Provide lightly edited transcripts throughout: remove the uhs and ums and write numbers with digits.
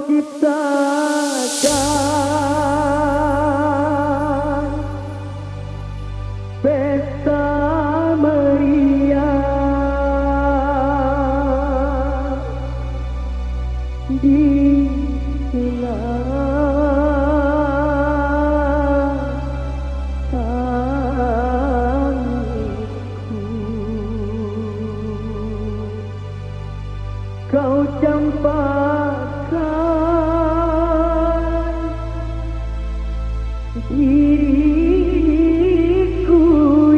ciptakan pesta meriah di kau campakkan diriku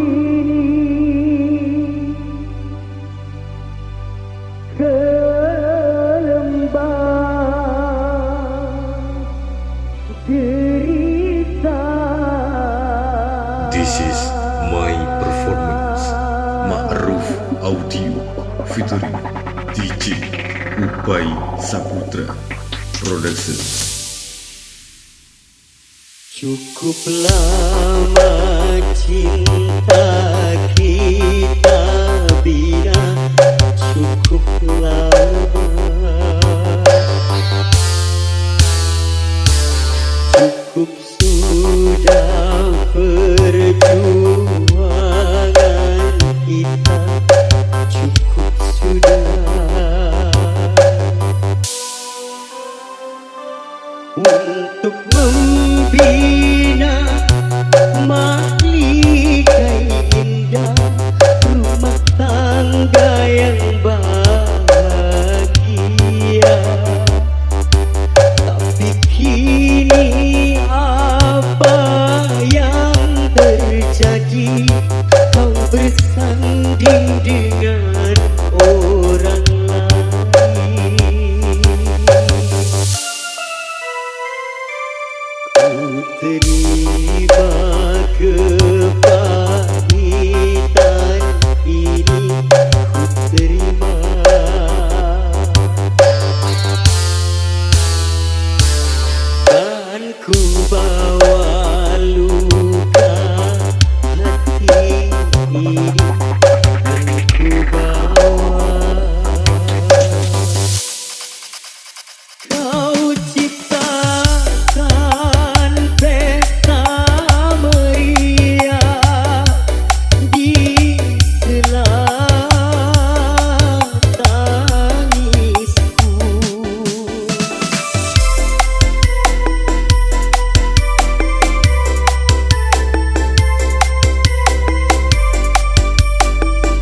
ini ke lembah derita. This is my performance. Ma'ruf Audio featuring DJ Upai Saputra Production. Cukup lama cinta kita bina, cukup lama, cukup sudah perjuangan kita, cukup sudah untuk membina mahligai indah rumah tangga yang bahagia. Tapi kini apa yang terjadi? Kau bersanding dengan orang lain. Ku terima kepahitan ini, ku terima. Dan ku bawa luka hati ini, dan ku bawa. Kau ciptakan pesta meriah di sela tangisku.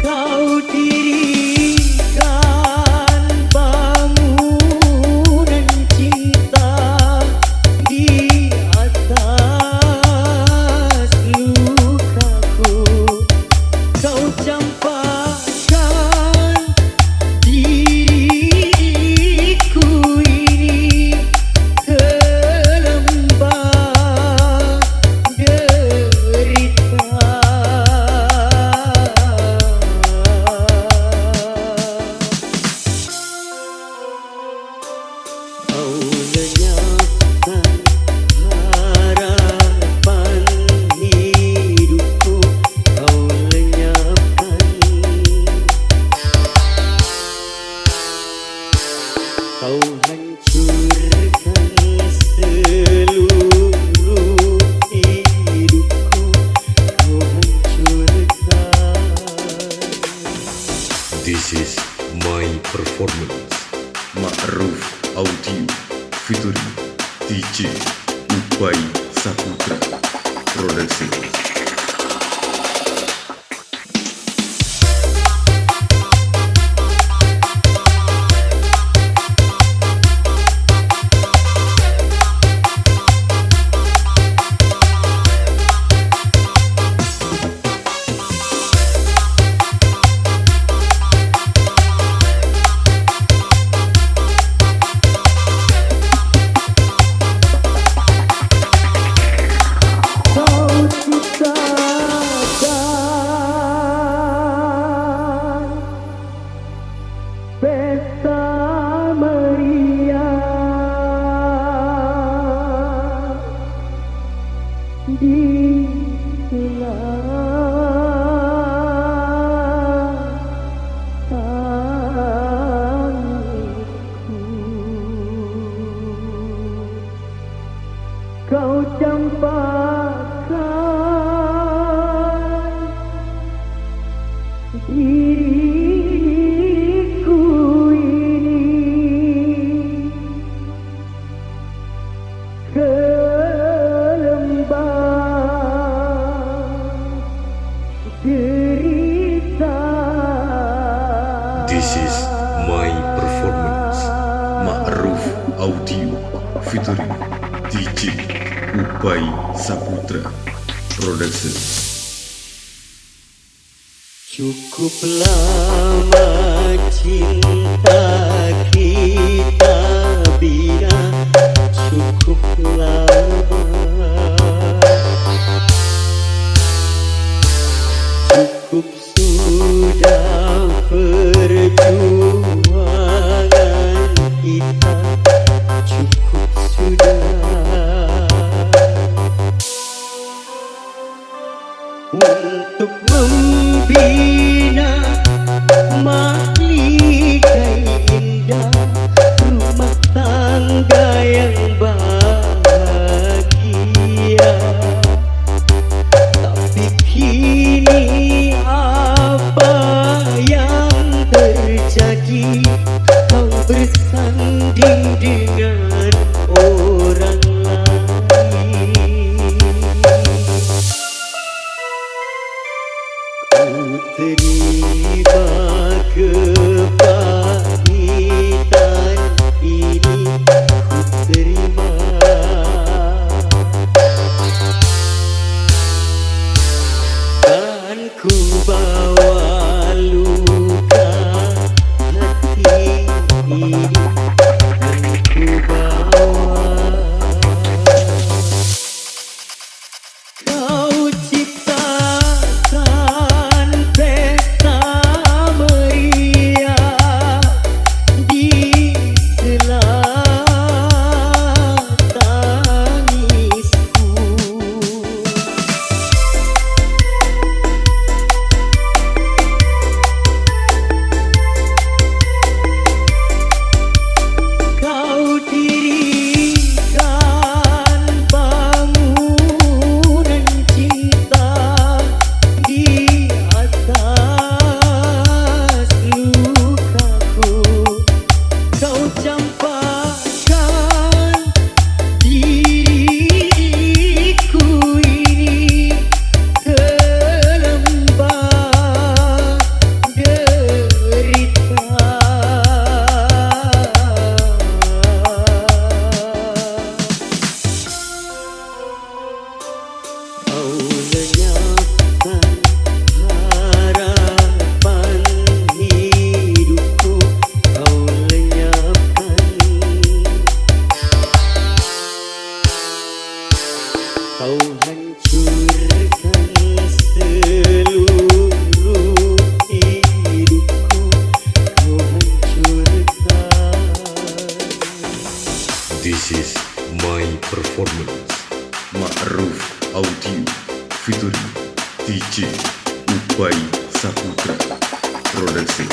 Kau dirikan bangunan cinta di atas lukaku. Kau campakkan diriku ini ke lembah derita. Kau lenyapkan harapan hidupku, kau lenyapkan. Kau hancurkan seluruh hidupku, kau hancurkan. This is my performance. Ma'ruf Audio featuring DJ Upai Saputra Production. Kau cipta lupakan diriku ini ke lembah derita. This is my performance. Ma'ruf Audio featuring DJ Upai Saputra Production. Cukup lama cinta kita bina, cukup lama, cukup sudah perjuangan kita, cukup sudah untuk membina mahligai indah rumah tangga yang bahagia. Tapi kini apa yang terjadi? Kau bersanding dengan orang lain. Ku terima kepahitan ini, ku terima. Dan ku bawa luka hati ini, dan ku bawa. Kau ciptakan pesta meriah di sela tangisku. Kau dirikan bangunan cinta di atas lukaku. Kau campakkan diriku ini ke lembah derita. Kau lenyapkan harapan hidupku, kau lenyapkan. Kau hancurkan seluruh hidupku, kau hancurkan. This is my performance. Ma'ruf Audio featuring DJ Upai Saputra Production.